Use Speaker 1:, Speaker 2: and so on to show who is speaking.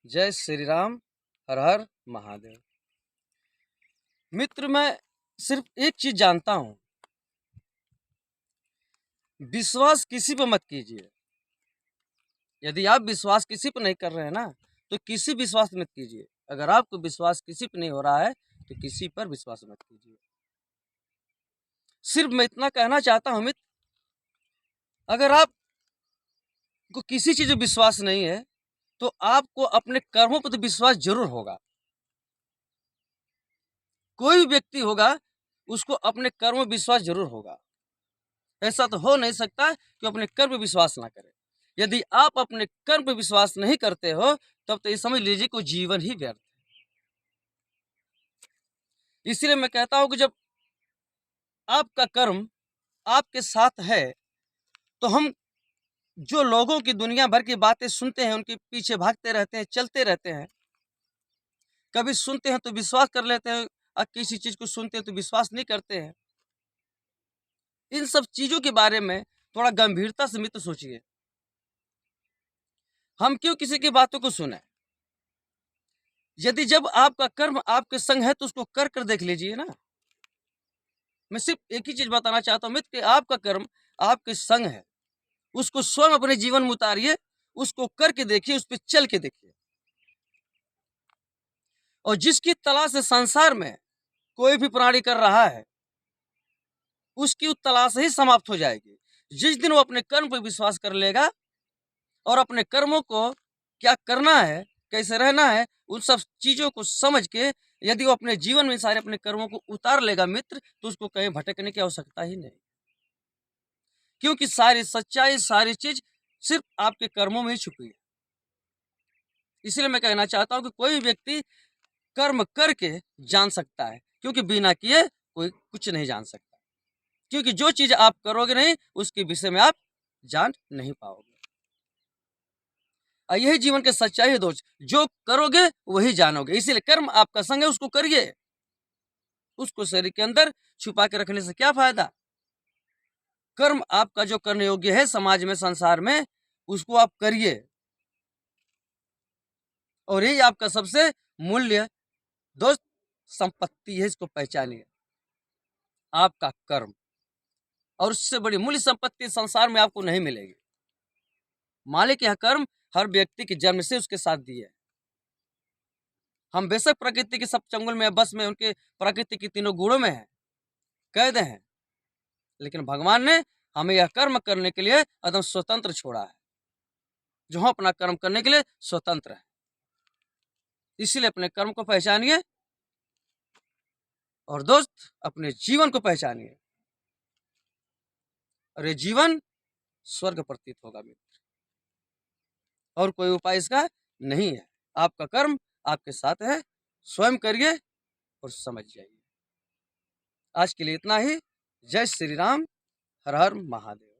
Speaker 1: जय श्री राम। हर हर महादेव। मित्र, मैं सिर्फ एक चीज जानता हूं, विश्वास किसी पर मत कीजिए। यदि आप विश्वास किसी पर नहीं कर रहे हैं ना, तो किसी विश्वास मत कीजिए। अगर आपको विश्वास किसी पर नहीं हो रहा है तो किसी पर विश्वास मत कीजिए। सिर्फ मैं इतना कहना चाहता हूं मित्र, अगर आपको किसी चीज में विश्वास नहीं है तो आपको अपने कर्मों पर तो विश्वास जरूर होगा। कोई भी व्यक्ति होगा उसको अपने कर्म में विश्वास जरूर होगा। ऐसा तो हो नहीं सकता कि अपने कर्म पर विश्वास ना करे। यदि आप अपने कर्म पर विश्वास नहीं करते हो तब तो ये समझ लीजिए कि जीवन ही व्यर्थ है। इसलिए मैं कहता हूं कि जब आपका कर्म आपके साथ है तो हम जो लोगों की दुनिया भर की बातें सुनते हैं, उनके पीछे भागते रहते हैं, चलते रहते हैं। कभी सुनते हैं तो विश्वास कर लेते हैं और किसी चीज को सुनते हैं तो विश्वास नहीं करते हैं। इन सब चीजों के बारे में थोड़ा गंभीरता से मित्र सोचिए। हम क्यों किसी की बातों को सुने? यदि जब आपका कर्म आपके संग है तो उसको कर कर देख लीजिए ना। मैं सिर्फ एक ही चीज बताना चाहता हूं मित्र कि आपका कर्म आपके संग है, उसको स्वयं अपने जीवन में उतारिए, उसको करके देखिए, उस पर चल के देखिए। और जिसकी तलाश है संसार में कोई भी प्राणी कर रहा है, उसकी उस तलाश ही समाप्त हो जाएगी। जिस दिन वो अपने कर्म पर विश्वास कर लेगा और अपने कर्मों को क्या करना है, कैसे रहना है, उन सब चीजों को समझ के यदि वो अपने जीवन में सारे अपने कर्मों को उतार लेगा मित्र, तो उसको कहीं भटकने की आवश्यकता ही नहीं। क्योंकि सारी सच्चाई, सारी चीज सिर्फ आपके कर्मों में ही छुपी है। इसलिए मैं कहना चाहता हूं कि कोई व्यक्ति कर्म करके जान सकता है, क्योंकि बिना किए कोई कुछ नहीं जान सकता। क्योंकि जो चीज आप करोगे नहीं उसके विषय में आप जान नहीं पाओगे। और यही जीवन के सच्चाई है दोस्त, जो करोगे वही जानोगे। इसीलिए कर्म आपका संग है, उसको करिए। उसको शरीर के अंदर छुपा के रखने से क्या फायदा? कर्म आपका जो करने योग्य है समाज में, संसार में, उसको आप करिए। और यही आपका सबसे मूल्य दोस्त संपत्ति है, इसको पहचानिए, आपका कर्म। और उससे बड़ी मूल्य संपत्ति संसार में आपको नहीं मिलेगी। मालिक यह कर्म हर व्यक्ति के जन्म से उसके साथ दिए। हम बेशक प्रकृति के सब चंगुल में, बस में, उनके प्रकृति के तीनों गुणों में है, कैद हैं, लेकिन भगवान ने हमें यह कर्म करने के लिए एकदम स्वतंत्र छोड़ा है, जो हम अपना कर्म करने के लिए स्वतंत्र है। इसीलिए अपने कर्म को पहचानिए और दोस्त अपने जीवन को पहचानिए, और ये जीवन स्वर्ग प्रतीत होगा मित्र। और कोई उपाय इसका नहीं है। आपका कर्म आपके साथ है, स्वयं करिए और समझ जाइए। आज के लिए इतना ही। जय श्री राम। हर हर महादेव।